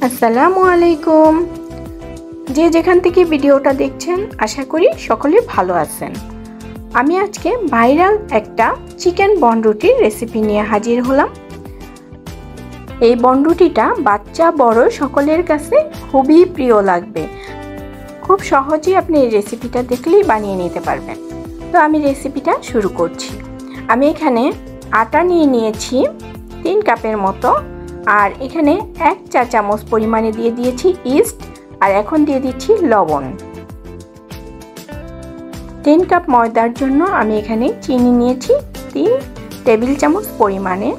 আসসালামু আলাইকুম। যে যেখান থেকে ভিডিওটা দেখছেন আশা করি সকলে ভালো আছেন। আমি আজকে ভাইরাল একটা চিকেন বনরুটির রেসিপি নিয়ে হাজির হলাম। এই বনরুটিটা বাচ্চা বড় সকলের কাছে খুবই প্রিয় লাগবে। খুব সহজেই আপনি এই রেসিপিটা দেখলেই বানিয়ে নিতে পারবেন। তো আমি রেসিপিটা শুরু করছি। আমি এখানে আটা নিয়ে নিয়েছি 3 কাপের মতো, আর এখানে 1 চা চামচ পরিমাণে দিয়ে দিয়েছি ইস্ট, আর এখন দিয়ে দিচ্ছি লবণ। 3 কাপ ময়দার জন্য আমি এখানে চিনি নিয়েছি 3 টেবিল চামচ পরিমাণে।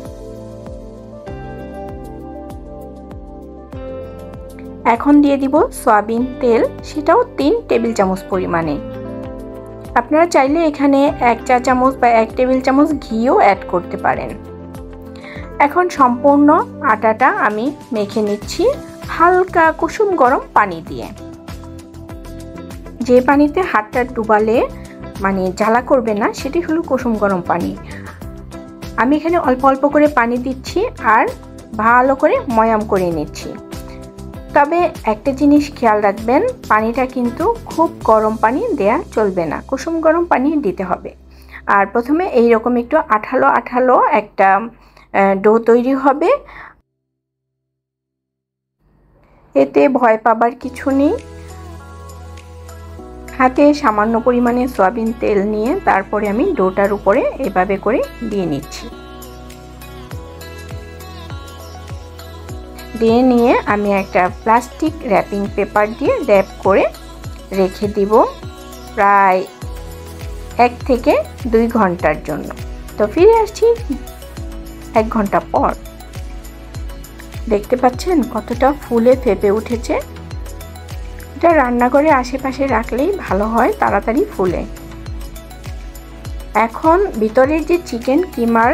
এখন দিয়ে দিব সয়াবিন তেল, সেটাও 3 টেবিল চামচ পরিমাণে। আপনারা চাইলে এখানে 1 চা চামচ বা 1 টেবিল চামচ ঘিও অ্যাড করতে পারেন। এখন সম্পূর্ণ আটাটা আমি মেখে নিচ্ছি হালকা কুসুম গরম পানি দিয়ে। যে পানিতে হাতটা ডুবালে মানে জ্বালা করবে না, সেটি হলো কুসুম গরম পানি। আমি এখানে অল্প অল্প করে পানি দিচ্ছি আর ভালো করে ময়াম করে নিচ্ছি। তবে একটা জিনিস খেয়াল রাখবেন, পানিটা কিন্তু খুব গরম পানি দেয়া চলবে না, কুসুম গরম পানি দিতে হবে। আর প্রথমে এই রকম একটু আঠালো আঠালো একটা ডো তৈরি হবে। এতে ভয় পাবার কিছু নেই। হাতে সামান্য পরিমাণে সয়াবিন তেল নিয়ে তারপরে আমি ডোটার উপরে এভাবে করে দিয়ে নিচ্ছি। দিয়ে নিয়ে আমি একটা প্লাস্টিক র্যাপিং পেপার দিয়ে র্যাপ করে রেখে দিব প্রায় 1 থেকে 2 ঘন্টার জন্য। তো ফিরে আসছি 1 ঘন্টা পর। দেখতে পাচ্ছেন কতটা ফুলে ফেপে উঠেছে। এটা রান্নাঘরে আশেপাশে রাখলেই ভালো হয়, তাড়াতাড়ি ফুলে। এখন ভিতরের যে চিকেন কিমার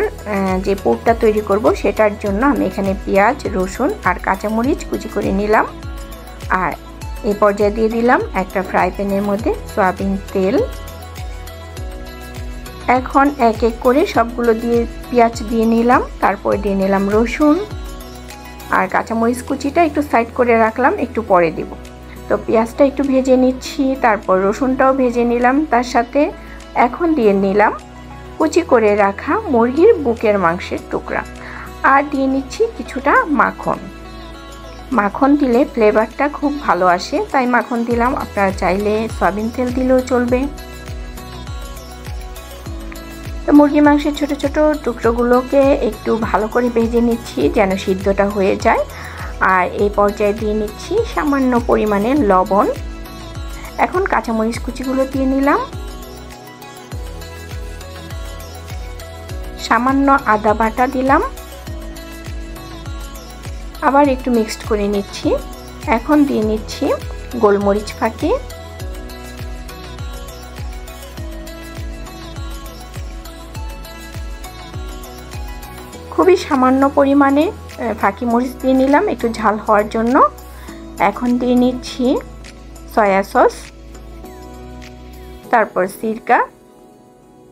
যে পুরটা তৈরি করব সেটার জন্য আমি এখানে পেঁয়াজ, রসুন আর কাঁচামরিচ কুচি করে নিলাম। আর এই পর্যায়ে দিয়ে দিলাম একটা ফ্রাই প্যানের মধ্যে সয়াবিন তেল। এখন এক এক করে সবগুলো দিয়ে পেঁয়াজ দিয়ে নিলাম, তারপরে দিয়ে নিলাম রসুন আর কাঁচামরিচ কুচিটা একটু সাইড করে রাখলাম, একটু পরে দেব। তো পেঁয়াজটা একটু ভেজে নিচ্ছি, তারপর রসুনটাও ভেজে নিলাম তার সাথে। এখন দিয়ে নিলাম কুচি করে রাখা মুরগির বুকের মাংসের টুকরা, আর দিয়ে নিচ্ছি কিছুটা মাখন। মাখন দিলে ফ্লেভারটা খুব ভালো আসে, তাই মাখন দিলাম। আপনারা চাইলে সয়াবিন তেল দিলেও চলবে। তো মুরগি মাংসের ছোট ছোট টুকরোগুলোকে একটু ভালো করে ভেজে নিচ্ছি যেন সিদ্ধটা হয়ে যায়। আর এই পর্যায়ে দিয়ে নিচ্ছি সামান্য পরিমাণে লবণ। এখন কাঁচামরিচ কুচিগুলো দিয়ে নিলাম, সামান্য আদা বাটা দিলাম, আবার একটু মিক্সড করে নিচ্ছি। এখন দিয়ে নিচ্ছি গোলমরিচ ফাঁকি, খুবই সামান্য পরিমাণে ফাঁকি মরিচ দিয়ে নিলাম একটু ঝাল হওয়ার জন্য। এখন দিয়ে নিচ্ছি সয়া সস, তারপর সিরকা,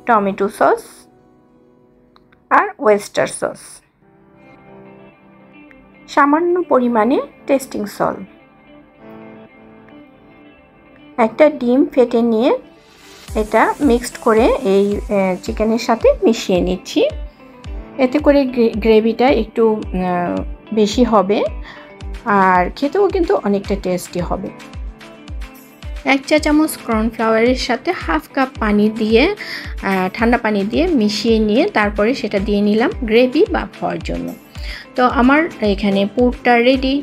টমেটো সস আর ওয়েস্টার সস, সামান্য পরিমাণে টেস্টিং সল্ট। একটা ডিম ফেটে নিয়ে এটা মিক্সড করে এই চিকেনের সাথে মিশিয়ে নিচ্ছি। এতে করে গ্রেভিটা একটু বেশি হবে আর খেতেও কিন্তু অনেকটা টেস্টি হবে। 1 চা চামচ কর্নফ্লাওয়ারের সাথে হাফ কাপ পানি দিয়ে ঠান্ডা পানি দিয়ে মিশিয়ে নিয়ে তারপরে সেটা দিয়ে নিলাম গ্রেভি বা হওয়ার জন্য। তো আমার এখানে পুরটা রেডি।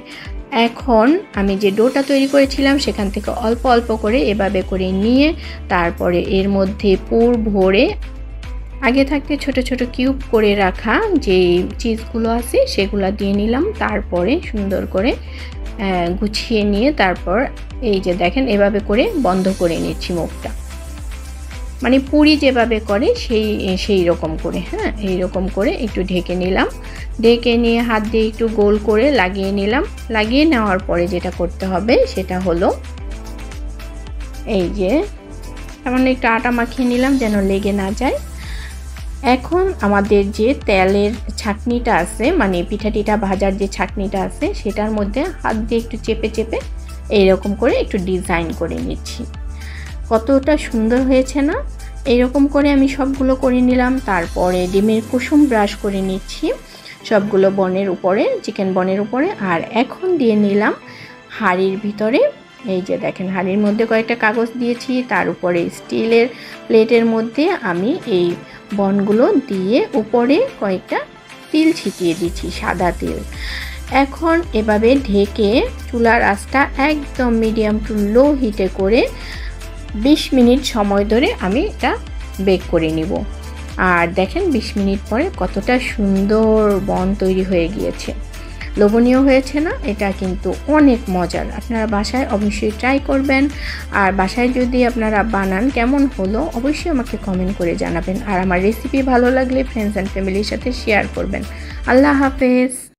এখন আমি যে ডোটা তৈরি করেছিলাম সেখান থেকে অল্প অল্প করে এভাবে করে নিয়ে তারপরে এর মধ্যে পুর ভরে আগে থাকতে ছোট ছোট কিউব করে রাখা যে চিজগুলো আছে সেগুলো দিয়ে নিলাম। তারপরে সুন্দর করে গুছিয়ে নিয়ে তারপর এই যে দেখেন এভাবে করে বন্ধ করে নিচ্ছি মুখটা, মানে পুরি যেভাবে করে সেই রকম করে। হ্যাঁ, এই রকম করে একটু ঢেকে নিলাম। ঢেকে নিয়ে হাত দিয়ে একটু গোল করে লাগিয়ে নিলাম। লাগিয়ে নেওয়ার পরে যেটা করতে হবে সেটা হলো এই যে সামান্য একটু আটা মাখিয়ে নিলাম যেন লেগে না যায়। এখন আমাদের যে তেলের ছাঁকনিটা আছে, মানে পিঠাটিটা ভাজার যে ছাঁকনিটা আছে, সেটার মধ্যে হাত দিয়ে একটু চেপে চেপে এইরকম করে একটু ডিজাইন করে নিচ্ছি। কতটা সুন্দর হয়েছে না? এইরকম করে আমি সবগুলো করে নিলাম। তারপরে ডিমের কুসুম ব্রাশ করে নিচ্ছি সবগুলো বনের উপরে, চিকেন বনের উপরে। আর এখন দিয়ে নিলাম হাঁড়ির ভিতরে। এই যে দেখেন, হাঁড়ির মধ্যে কয়েকটা কাগজ দিয়েছি, তার উপরে স্টিলের প্লেটের মধ্যে আমি এই বনগুলো দিয়ে উপরে কয়েকটা তিল ছিটিয়ে দিচ্ছি, সাদা তিল। এখন এভাবে ঢেকে চুলার আঁচটা একদম মিডিয়াম টু লো হিটে করে 20 মিনিট সময় ধরে আমি এটা বেক করে নিব। আর দেখেন 20 মিনিট পরে কতটা সুন্দর বন তৈরি হয়ে গিয়েছে। লোভনীয় হয়েছে না? এটা কিন্তু অনেক মজার। আপনারা বাসায় অবশ্যই ট্রাই করবেন। আর বাসায় যদি আপনারা বানান কেমন হলো অবশ্যই আমাকে কমেন্ট করে জানাবেন। আর আমার রেসিপি ভালো লাগলে ফ্রেন্ডস অ্যান্ড ফ্যামিলির সাথে শেয়ার করবেন। আল্লাহ হাফেজ।